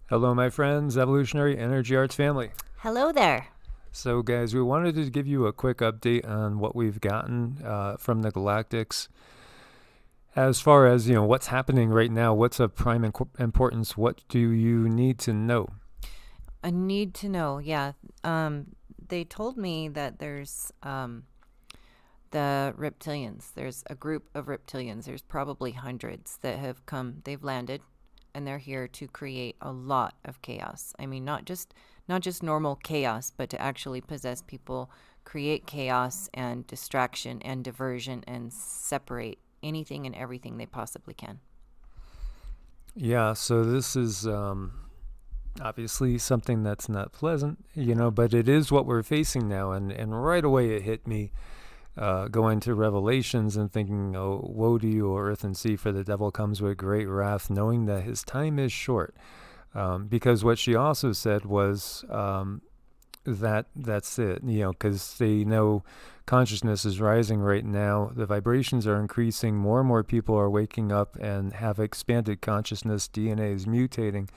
Hello, my friends, Evolutionary Energy Arts family. Hello there. So, guys, we wanted to give you a quick update on what we've gotten from the Galactics. As far as, what's happening right now, what's of prime importance, what do you need to know? I need to know. Yeah. They told me that there's the reptilians. There's a group of reptilians. There's probably hundreds that have come. They've landed, and they're here to create a lot of chaos. I mean, not just normal chaos, but to actually possess people, create chaos and distraction and diversion, and separate anything and everything they possibly can. Yeah, so this is obviously something that's not pleasant, but it is what we're facing now. And right away it hit me going to Revelations and thinking, oh, woe to you, O earth and sea, for the devil comes with great wrath, knowing that his time is short. Because what she also said was that's it, because they know consciousness is rising right now. The vibrations are increasing. More and more people are waking up and have expanded consciousness. DNA is mutating.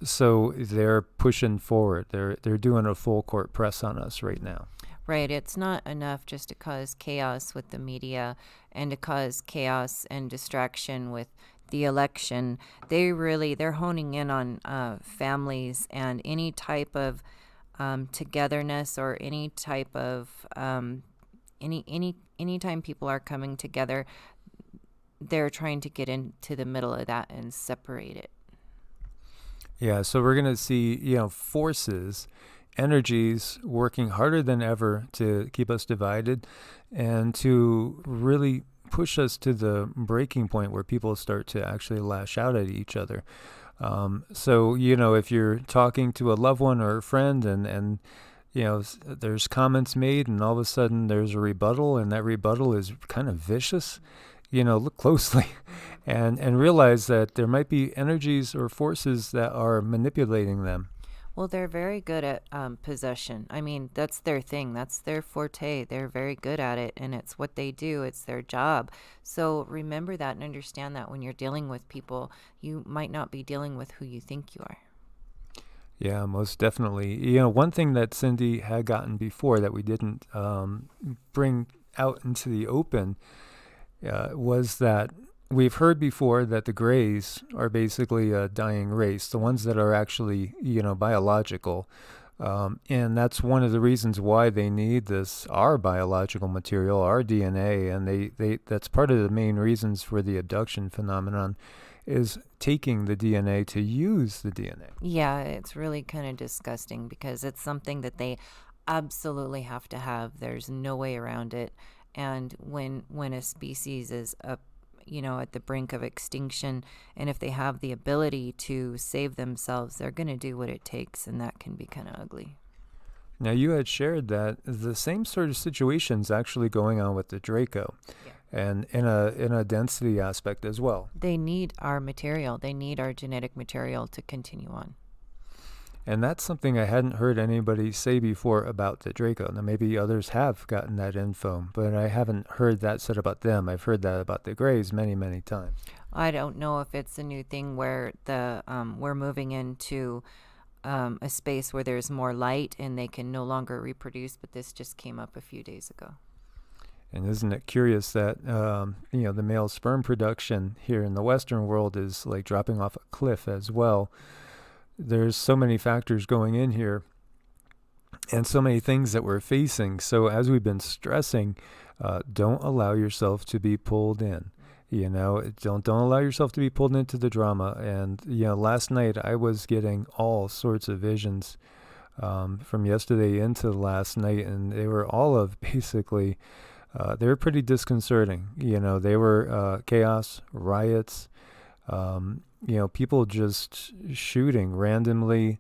So they're pushing forward. They're doing a full court press on us right now. Right. It's not enough just to cause chaos with the media and to cause chaos and distraction with the election. They're honing in on families and any type of togetherness or any type of anytime people are coming together, they're trying to get into the middle of that and separate it. Yeah, so we're going to see, forces, energies working harder than ever to keep us divided and to really push us to the breaking point where people start to actually lash out at each other. So, if you're talking to a loved one or a friend and there's comments made and all of a sudden there's a rebuttal and that rebuttal is kind of vicious, look closely and realize that there might be energies or forces that are manipulating them. Well, they're very good at possession. I mean, that's their thing. That's their forte. They're very good at it, and it's what they do. It's their job. So remember that and understand that when you're dealing with people, you might not be dealing with who you think you are. Yeah, most definitely. One thing that Cindy had gotten before that we didn't bring out into the open was that we've heard before that the Greys are basically a dying race, the ones that are actually, biological. And that's one of the reasons why they need our biological material, our DNA, and that's part of the main reasons for the abduction phenomenon is taking the DNA to use the DNA. Yeah, it's really kind of disgusting because it's something that they absolutely have to have. There's no way around it. And when a species is up, at the brink of extinction, and if they have the ability to save themselves, they're going to do what it takes, and that can be kind of ugly. Now, you had shared that the same sort of situation is actually going on with the Draco, Yeah. and in a density aspect as well. They need our material. They need our genetic material to continue on. And that's something I hadn't heard anybody say before about the Draco. Now, maybe others have gotten that info, but I haven't heard that said about them. I've heard that about the Greys many, many times. I don't know if it's a new thing where we're moving into a space where there's more light and they can no longer reproduce, but this just came up a few days ago. And isn't it curious that, the male sperm production here in the Western world is like dropping off a cliff as well. There's so many factors going in here and so many things that we're facing. So as we've been stressing, don't allow yourself to be pulled in. Don't allow yourself to be pulled into the drama. And last night I was getting all sorts of visions from yesterday into last night, and they were all of basically they were pretty disconcerting. They were chaos, riots, people just shooting randomly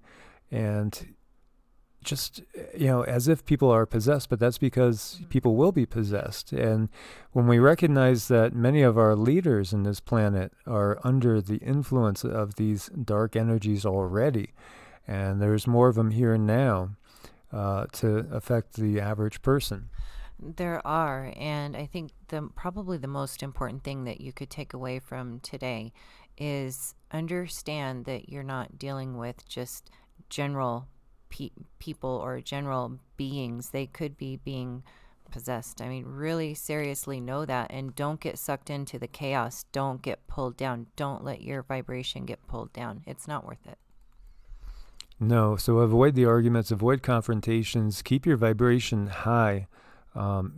and just, as if people are possessed, but that's because people will be possessed. And when we recognize that many of our leaders in this planet are under the influence of these dark energies already, and there's more of them here and now to affect the average person. There are, and I think probably the most important thing that you could take away from today is understand that you're not dealing with just general people or general beings. They could be being possessed. I mean, really seriously know that, and don't get sucked into the chaos. Don't get pulled down. Don't let your vibration get pulled down. It's not worth it. No, so avoid the arguments, avoid confrontations, keep your vibration high,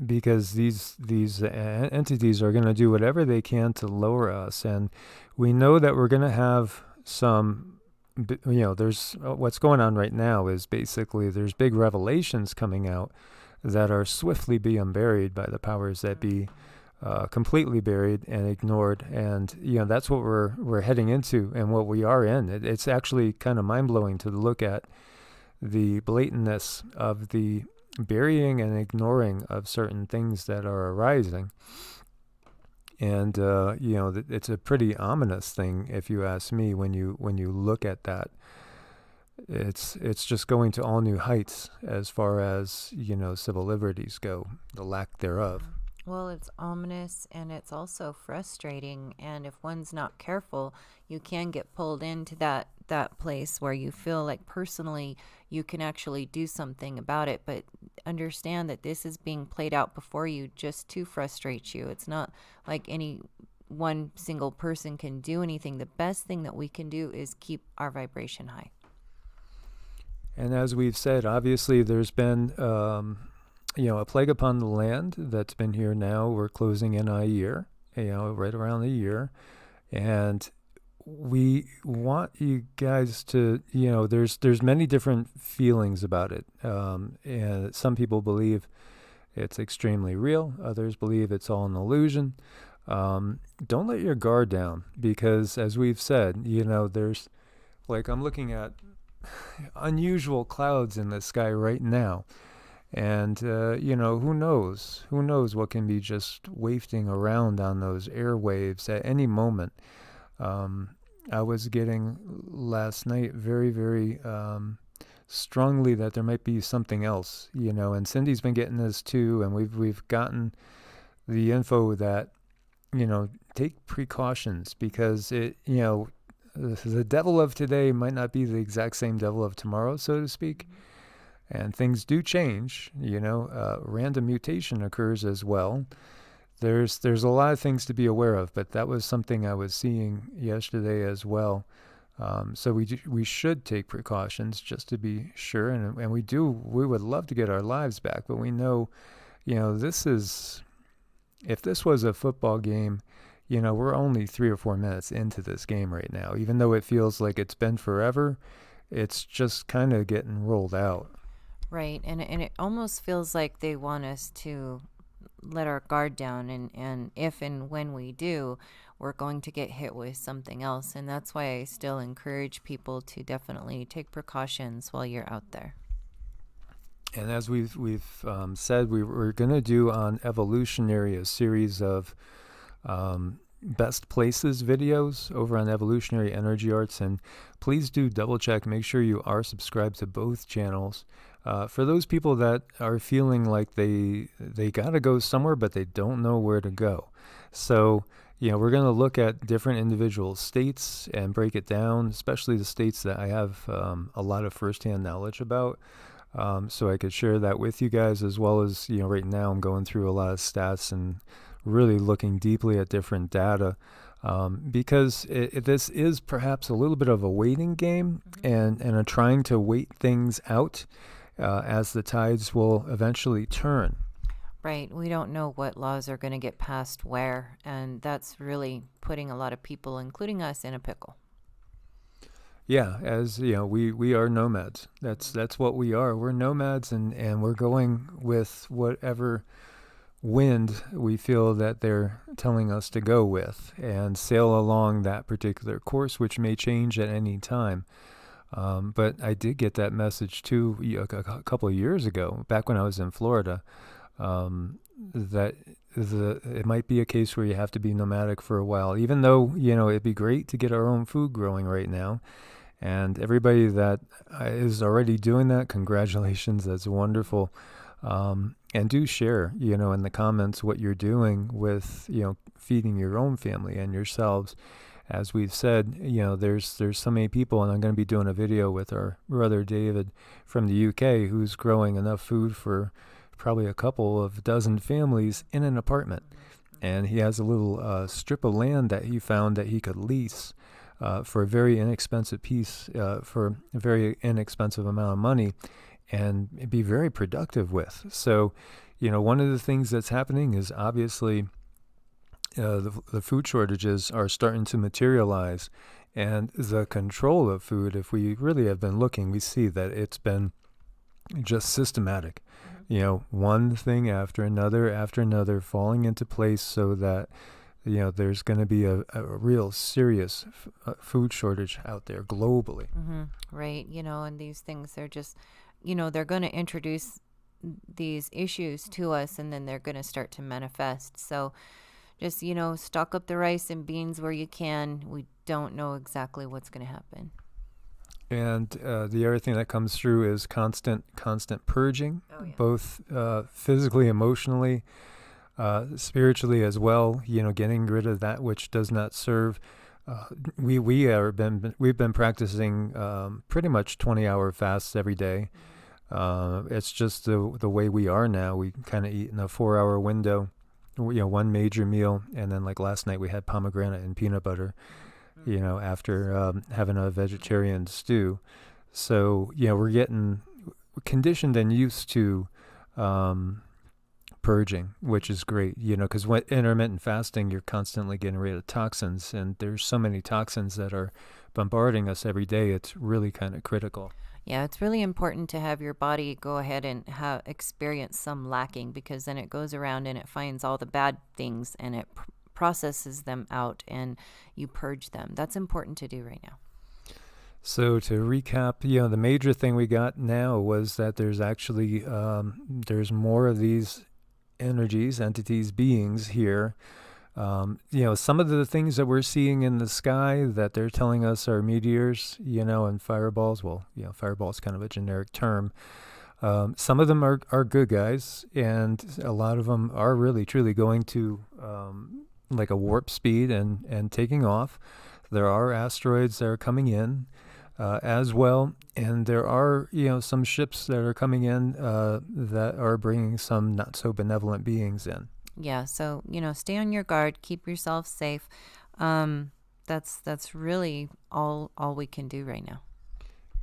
because these entities are going to do whatever they can to lower us, and we know that we're going to have some. There's what's going on right now is basically there's big revelations coming out that are swiftly being buried by the powers that be, completely buried and ignored. And that's what we're heading into and what we are in. It's actually kind of mind-blowing to look at the blatantness of the burying and ignoring of certain things that are arising. And it's a pretty ominous thing, if you ask me, when you look at that. It's just going to all new heights as far as civil liberties go, the lack thereof. Well, it's ominous, and it's also frustrating, and if one's not careful, you can get pulled into that place where you feel like personally you can actually do something about it, but understand that this is being played out before you just to frustrate you. It's not like any one single person can do anything. The best thing that we can do is keep our vibration high. And as we've said, obviously there's been a plague upon the land that's been here now. We're closing in on a year, right around the year. And we want you guys to, there's many different feelings about it. And some people believe it's extremely real. Others believe it's all an illusion. Don't let your guard down, because as we've said, there's, like, I'm looking at unusual clouds in the sky right now. And, who knows what can be just wafting around on those airwaves at any moment. I was getting last night very, very strongly that there might be something else, and Cindy's been getting this too. And we've gotten the info that, take precautions, because the devil of today might not be the exact same devil of tomorrow, so to speak. And things do change, random mutation occurs as well. There's a lot of things to be aware of, but that was something I was seeing yesterday as well. So we should take precautions just to be sure, and we would love to get our lives back, but we know, if this was a football game, we're only 3 or 4 minutes into this game right now. Even though it feels like it's been forever, it's just kind of getting rolled out. Right, and it almost feels like they want us to let our guard down, and if and when we do, we're going to get hit with something else. And that's why I still encourage people to definitely take precautions while you're out there. And as we've said, we're going to do on Evolutionary a series of best places videos over on Evolutionary Energy Arts, and please do double check, make sure you are subscribed to both channels. For those people that are feeling like they gotta go somewhere but they don't know where to go, so we're going to look at different individual states and break it down, especially the states that I have a lot of firsthand knowledge about, so I could share that with you guys, as well as right now I'm going through a lot of stats and really looking deeply at different data, because this is perhaps a little bit of a waiting game, and a trying to wait things out as the tides will eventually turn. Right. We don't know what laws are going to get passed where, and that's really putting a lot of people, including us, in a pickle. Yeah, as we are nomads. That's what we are. We're nomads, and we're going with whatever wind we feel that they're telling us to go with, and sail along that particular course, which may change at any time. But I did get that message too a couple of years ago, back when I was in Florida, that it might be a case where you have to be nomadic for a while, even though it'd be great to get our own food growing right now. And everybody that is already doing that, congratulations, that's wonderful. And do share, in the comments what you're doing with, feeding your own family and yourselves. as we've said, there's so many people, and I'm going to be doing a video with our brother David from the UK, who's growing enough food for probably a couple of dozen families in an apartment. And he has a little strip of land that he found that he could lease for a very inexpensive piece, for a very inexpensive amount of money, and be very productive with. So, one of the things that's happening is obviously the food shortages are starting to materialize, and the control of food, if we really have been looking, we see that it's been just systematic. One thing after another falling into place, so that there's going to be a real serious food shortage out there globally. Right. And these things, they're just, they're going to introduce these issues to us, and then they're going to start to manifest. So just, stock up the rice and beans where you can. We don't know exactly what's going to happen. And the other thing that comes through is constant purging, both physically, emotionally, spiritually as well. Getting rid of that which does not serve. We've been practicing pretty much 20-hour fasts every day. It's just the way we are now. We kind of eat in a 4-hour window. One major meal, and then like last night we had pomegranate and peanut butter. After having a vegetarian stew. So, we're getting conditioned and used to purging, which is great, because when intermittent fasting, you're constantly getting rid of toxins, and there's so many toxins that are bombarding us every day. It's really kind of critical. Yeah, it's really important to have your body go ahead and experience some lacking, because then it goes around and it finds all the bad things, and it processes them out, and you purge them. That's important to do right now. So to recap, the major thing we got now was that there's actually there's more of these energies, entities, beings here. Some of the things that we're seeing in the sky that they're telling us are meteors, and fireballs. Well, fireball's kind of a generic term. Some of them are good guys, and a lot of them are really truly going to like a warp speed and taking off. There are asteroids that are coming in as well, and there are some ships that are coming in that are bringing some not so benevolent beings in. Yeah, so stay on your guard, keep yourself safe. That's really all we can do right now.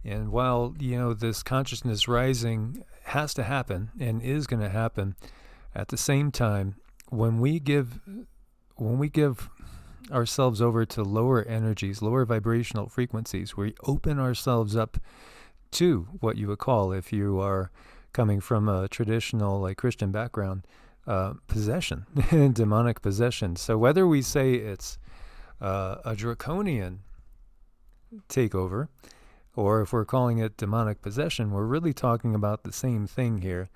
And while this consciousness rising has to happen and is going to happen, at the same time, when we give ourselves over to lower energies, lower vibrational frequencies, we open ourselves up to what you would call, if you are coming from a traditional like Christian background, possession, demonic possession. So whether we say it's a draconian takeover, or if we're calling it demonic possession, we're really talking about the same thing here.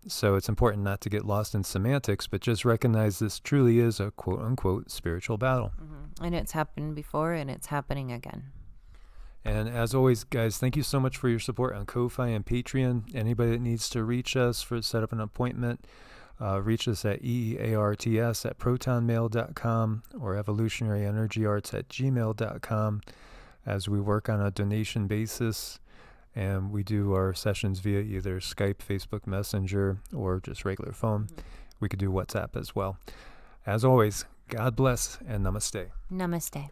So it's important not to get lost in semantics, but just recognize this truly is a quote-unquote spiritual battle. And it's happened before, and it's happening again. And as always, guys, thank you so much for your support on Ko-Fi and Patreon. Anybody that needs to reach us for set up an appointment, reach us at EEARTS@protonmail.com or evolutionaryenergyarts@gmail.com as we work on a donation basis. And we do our sessions via either Skype, Facebook Messenger, or just regular phone. We could do WhatsApp as well. As always, God bless and namaste. Namaste.